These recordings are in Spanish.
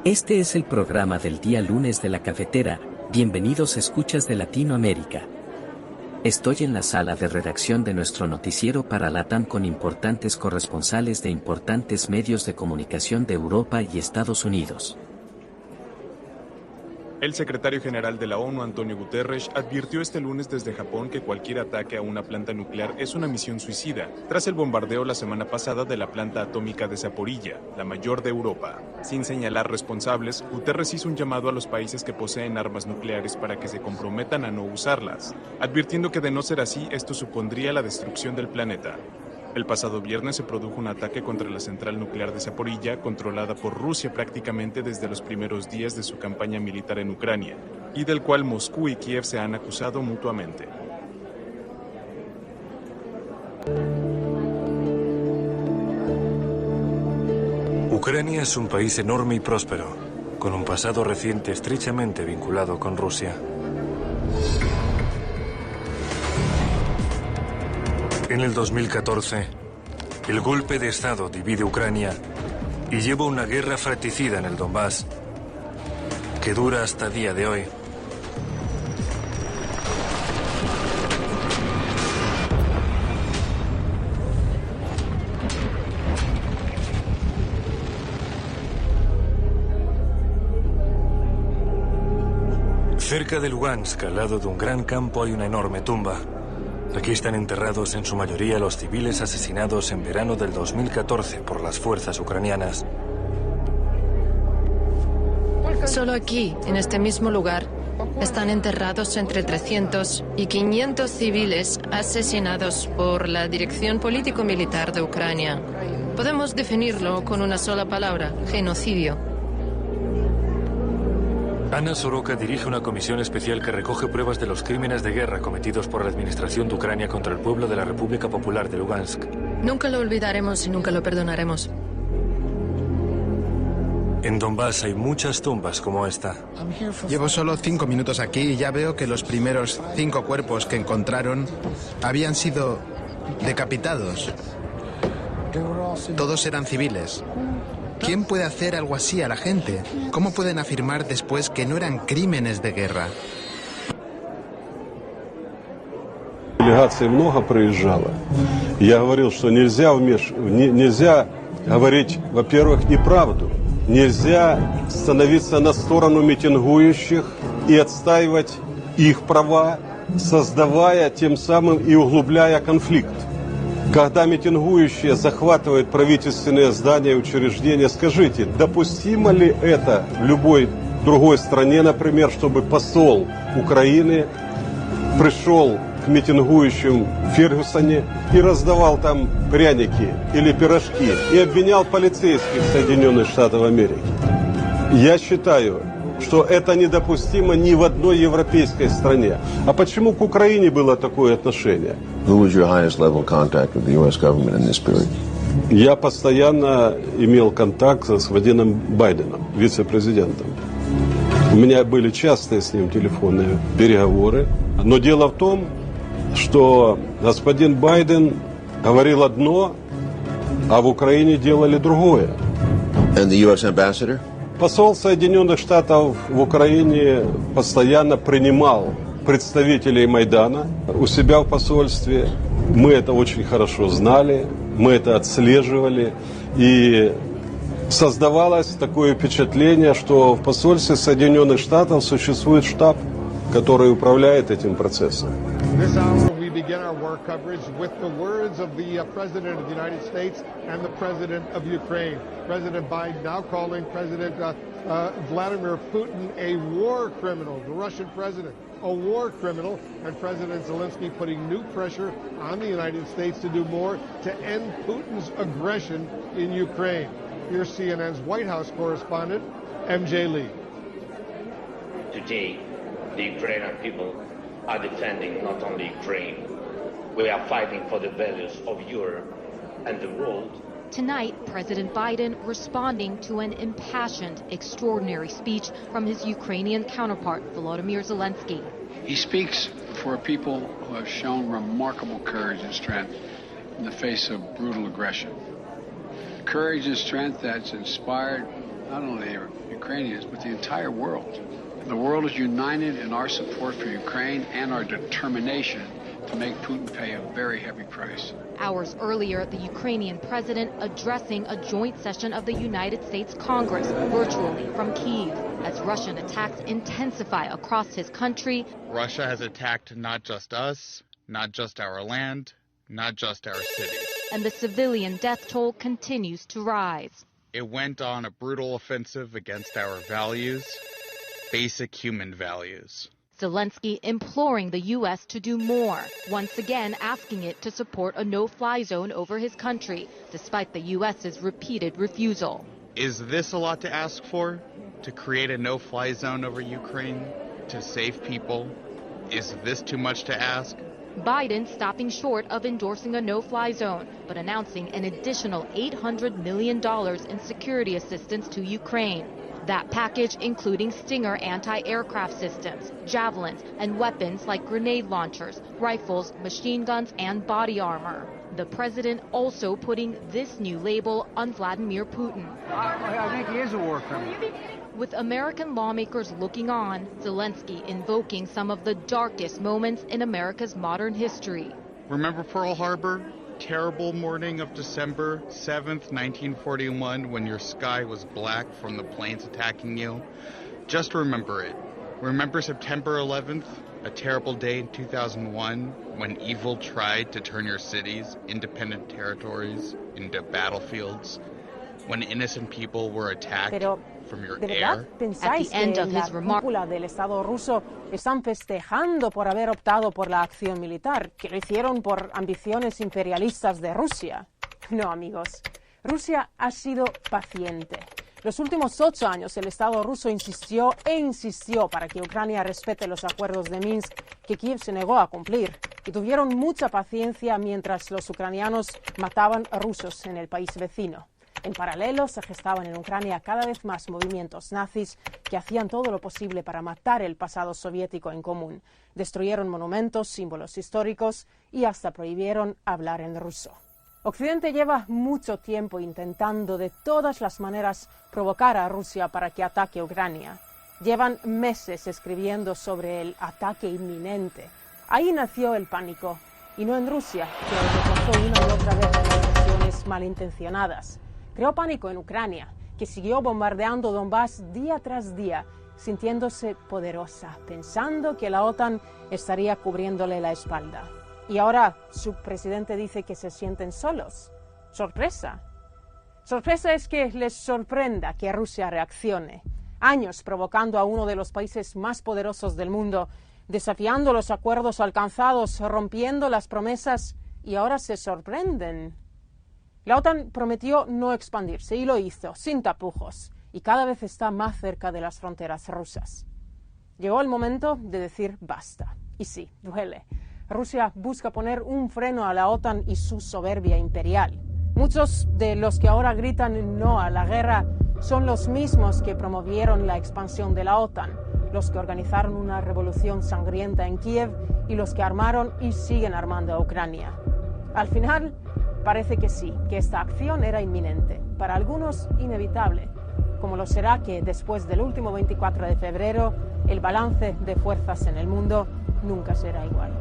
Este es el programa del día lunes de la cafetera. Bienvenidos escuchas de Latinoamérica. Estoy en la sala de redacción de nuestro noticiero para LATAM con importantes corresponsales de importantes medios de comunicación de Europa y Estados Unidos. El secretario general de la ONU, Antonio Guterres, advirtió este lunes desde Japón que cualquier ataque a una planta nuclear es una misión suicida, tras el bombardeo la semana pasada de la planta atómica de Zaporilla, la mayor de Europa. Sin señalar responsables, Guterres hizo un llamado a los países que poseen armas nucleares para que se comprometan a no usarlas, advirtiendo que de no ser así, esto supondría la destrucción del planeta. El pasado viernes se produjo un ataque contra la central nuclear de Zaporilla, controlada por Rusia prácticamente desde los primeros días de su campaña militar en Ucrania, y del cual Moscú y Kiev se han acusado mutuamente. Ucrania es un país enorme y próspero, con un pasado reciente estrechamente vinculado con Rusia. En el 2014, el golpe de Estado divide Ucrania y lleva una guerra fratricida en el Donbass, que dura hasta el día de hoy. Cerca de Lugansk, al lado de un gran campo, hay una enorme tumba. Aquí están enterrados en su mayoría los civiles asesinados en verano del 2014 por las fuerzas ucranianas. Solo aquí, en este mismo lugar, están enterrados entre 300 y 500 civiles asesinados por la dirección político-militar de Ucrania. Podemos definirlo con una sola palabra: genocidio. Ana Soroka dirige una comisión especial que recoge pruebas de los crímenes de guerra cometidos por la administración de Ucrania contra el pueblo de la República Popular de Lugansk. Nunca lo olvidaremos y nunca lo perdonaremos. En Donbass hay muchas tumbas como esta. Llevo solo 5 minutos aquí y ya veo que los primeros 5 cuerpos que encontraron habían sido decapitados. Todos eran civiles. ¿Quién puede hacer algo así a la gente? ¿Cómo pueden afirmar después que no eran crímenes de guerra? Делегаций много приезжало. Я говорил, что нельзя говорить, во-первых, неправду. Нельзя становиться на сторону митингующих и отстаивать их права, создавая тем самым и углубляя конфликт. Когда митингующие захватывают правительственные здания и учреждения, скажите, допустимо ли это в любой другой стране, например, чтобы посол Украины пришел к митингующим в Фергюсоне и раздавал там пряники или пирожки и обвинял полицейских Соединенных Штатов Америки? Я считаю, что это недопустимо ни в одной европейской стране. А почему к Украине было такое отношение? Who was your highest level contact with the U.S. government in this period? Я постоянно имел контакт с господином Байденом, вице-президентом. У меня были частые с ним телефонные переговоры. Но дело в том, что господин Байден говорил одно, а в Украине делали другое. And the U.S. ambassador? Посол Соединенных Штатов в Украине постоянно принимал представителей Майдана у себя в посольстве. Мы это очень хорошо знали, мы это отслеживали. И создавалось такое впечатление, что в посольстве Соединенных Штатов существует штаб, который управляет этим процессом. Begin our war coverage with the words of the President of the United States and the President of Ukraine. President Biden now calling President Vladimir Putin a war criminal, the Russian president, a war criminal, and President Zelensky putting new pressure on the United States to do more to end Putin's aggression in Ukraine. Here's CNN's White House correspondent, MJ Lee. Today, the Ukrainian people are defending not only Ukraine. We are fighting for the values of Europe and the world. Tonight, President Biden responding to an impassioned, extraordinary speech from his Ukrainian counterpart, Volodymyr Zelensky. He speaks for a people who have shown remarkable courage and strength in the face of brutal aggression. Courage and strength that's inspired not only the Ukrainians, but the entire world. The world is united in our support for Ukraine and our determination to make Putin pay a very heavy price. Hours earlier, the Ukrainian president addressing a joint session of the United States Congress virtually from Kyiv as Russian attacks intensify across his country. Russia has attacked not just us, not just our land, not just our cities. And the civilian death toll continues to rise. It went on a brutal offensive against our values, basic human values. Zelensky imploring the U.S. to do more, once again asking it to support a no-fly zone over his country, despite the U.S.'s repeated refusal. Is this a lot to ask for? To create a no-fly zone over Ukraine? To save people? Is this too much to ask? Biden stopping short of endorsing a no-fly zone, but announcing an additional $800 million in security assistance to Ukraine. That package including Stinger anti-aircraft systems, javelins, and weapons like grenade launchers, rifles, machine guns, and body armor. The president also putting this new label on Vladimir Putin. I think he is a war criminal. With American lawmakers looking on, Zelensky invoking some of the darkest moments in America's modern history. Remember Pearl Harbor? Terrible morning of December 7th, 1941, when your sky was black from the planes attacking you. Just remember it. Remember September 11th, a terrible day in 2001, when evil tried to turn your cities, independent territories, into battlefields, when innocent people were attacked from your air. At the end of his remark, del Estado ruso están festejando por haber optado por la acción militar, que lo hicieron por ambiciones imperialistas de Rusia. No, amigos. Rusia ha sido paciente. Los últimos 8 años el Estado ruso insistió e insistió para que Ucrania respete los acuerdos de Minsk que Kiev se negó a cumplir, y tuvieron mucha paciencia mientras los ucranianos mataban a rusos en el país vecino. En paralelo, se gestaban en Ucrania cada vez más movimientos nazis que hacían todo lo posible para matar el pasado soviético en común. Destruyeron monumentos, símbolos históricos y hasta prohibieron hablar en ruso. Occidente lleva mucho tiempo intentando de todas las maneras provocar a Rusia para que ataque Ucrania. Llevan meses escribiendo sobre el ataque inminente. Ahí nació el pánico, y no en Rusia, que rechazó una y otra vez negociaciones malintencionadas. Creó pánico en Ucrania, que siguió bombardeando Donbass día tras día, sintiéndose poderosa, pensando que la OTAN estaría cubriéndole la espalda. Y ahora su presidente dice que se sienten solos. ¡Sorpresa! Sorpresa es que les sorprenda que Rusia reaccione. Años provocando a uno de los países más poderosos del mundo, desafiando los acuerdos alcanzados, rompiendo las promesas, y ahora se sorprenden. La OTAN prometió no expandirse y lo hizo, sin tapujos, y cada vez está más cerca de las fronteras rusas. Llegó el momento de decir basta. Y sí, duele. Rusia busca poner un freno a la OTAN y su soberbia imperial. Muchos de los que ahora gritan no a la guerra son los mismos que promovieron la expansión de la OTAN, los que organizaron una revolución sangrienta en Kiev y los que armaron y siguen armando a Ucrania. Al final, parece que sí, que esta acción era inminente, para algunos inevitable, como lo será que después del último 24 de febrero, el balance de fuerzas en el mundo nunca será igual.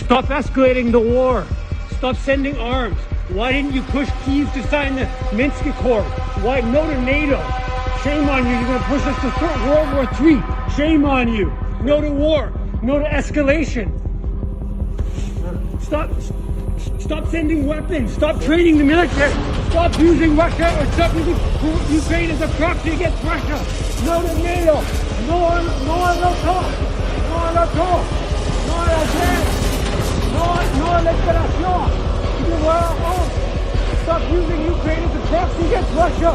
Stop escalating the war. Stop sending arms. Why didn't you push Kyiv to sign the Minsk Accord? Why no to NATO? Shame on you. You're going to push us to World War III. Shame on you. No to war. No to escalation. Stop sending weapons. Stop training the military. Stop using Russia or stop using Ukraine as a proxy against Russia. No to NATO. No on l'OTAN. No on l'OTAN. No a la guerre. No a l'escalation. Stop using Ukraine as a proxy against Russia.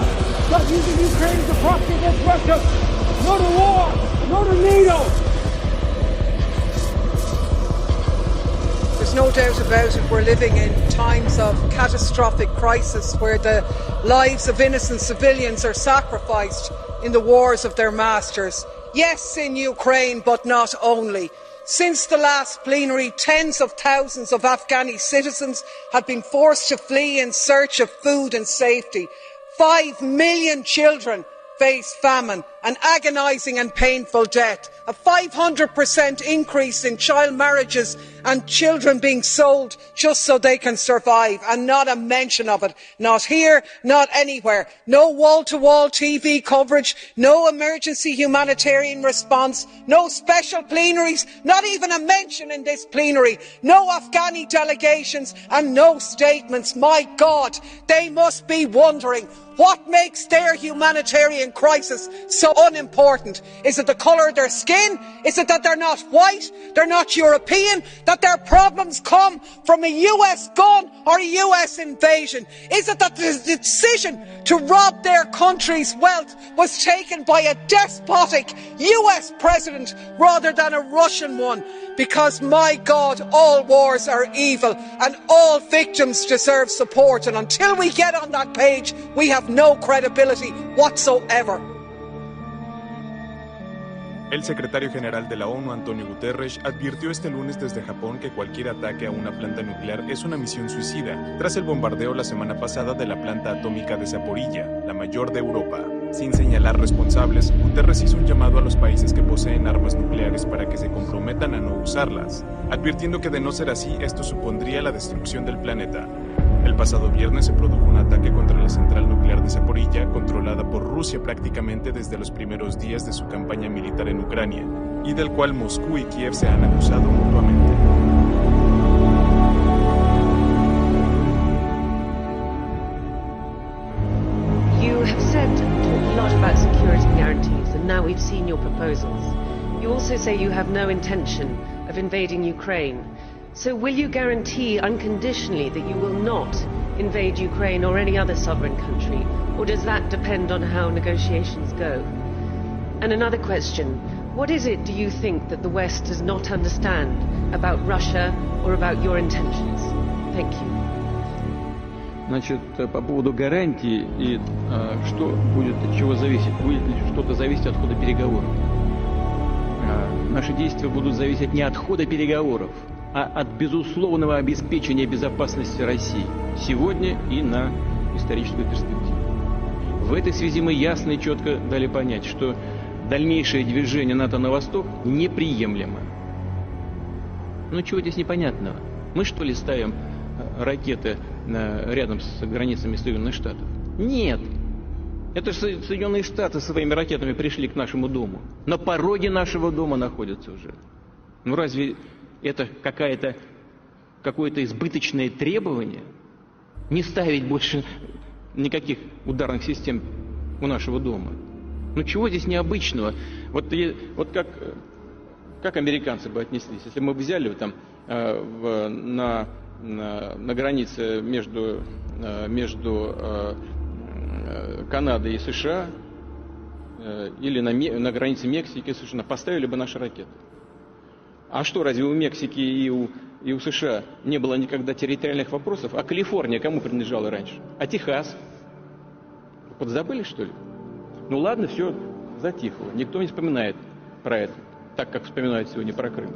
Stop using Ukraine as a proxy against Russia. No to war. No to NATO. no doubt about it, we're living in times of catastrophic crisis where the lives of innocent civilians are sacrificed in the wars of their masters. Yes, in Ukraine, but not only. Since the last plenary, tens of thousands of Afghani citizens have been forced to flee in search of food and safety. 5 million children face famine, an agonising and painful death, a 500% increase in child marriages and children being sold just so they can survive, and not a mention of it, not here, not anywhere. No wall-to-wall TV coverage, no emergency humanitarian response, no special plenaries, not even a mention in this plenary, no Afghani delegations and no statements. My God, they must be wondering what makes their humanitarian crisis so unimportant. Is it the colour of their skin? Is it that they're not white, they're not European, that their problems come from a US gun or a US invasion? Is it that the decision to rob their country's wealth was taken by a despotic US president rather than a Russian one? Because, my God, all wars are evil and all victims deserve support, and until we get on that page we have no credibility whatsoever. El secretario general de la ONU, Antonio Guterres, advirtió este lunes desde Japón que cualquier ataque a una planta nuclear es una misión suicida, tras el bombardeo la semana pasada de la planta atómica de Zaporilla, la mayor de Europa. Sin señalar responsables, Guterres hizo un llamado a los países que poseen armas nucleares para que se comprometan a no usarlas, advirtiendo que de no ser así, esto supondría la destrucción del planeta. El pasado viernes se produjo un ataque contra la central nuclear de Zaporilla, controlada por Rusia prácticamente desde los primeros días de su campaña militar en Ucrania, y del cual Moscú y Kiev se han acusado mutuamente. You have talked a lot about security guarantees, and now we've seen your proposals. You also say you have no intention of invading Ukraine. So will you guarantee unconditionally that you will not invade Ukraine or any other sovereign country, or does that depend on how negotiations go? And another question, what is it, do you think, that the West does not understand about Russia or about your intentions? Thank you. Значит, по поводу гарантий и что будет, от чего зависит, будет ли что-то зависеть от хода переговоров. Наши действия будут зависеть не от хода переговоров, а от безусловного обеспечения безопасности России сегодня и на историческую перспективу. В этой связи мы ясно и четко дали понять, что дальнейшее движение НАТО на восток неприемлемо. Ну чего здесь непонятного? Мы что ли ставим ракеты рядом с границами Соединенных Штатов? Нет! Это же Соединенные Штаты со своими ракетами пришли к нашему дому. На пороге нашего дома находятся уже. Ну разве это какое-то избыточное требование? Не ставить больше никаких ударных систем у нашего дома. Ну чего здесь необычного? Вот как американцы бы отнеслись, если мы взяли там на границе между Канадой и США или на границе Мексики и США, поставили бы наши ракеты. А что, разве у Мексики и у США не было никогда территориальных вопросов? А Калифорния кому принадлежала раньше? А Техас? Вот забыли, что ли? Ну ладно, все затихло. Никто не вспоминает про это, так как вспоминают сегодня про Крым.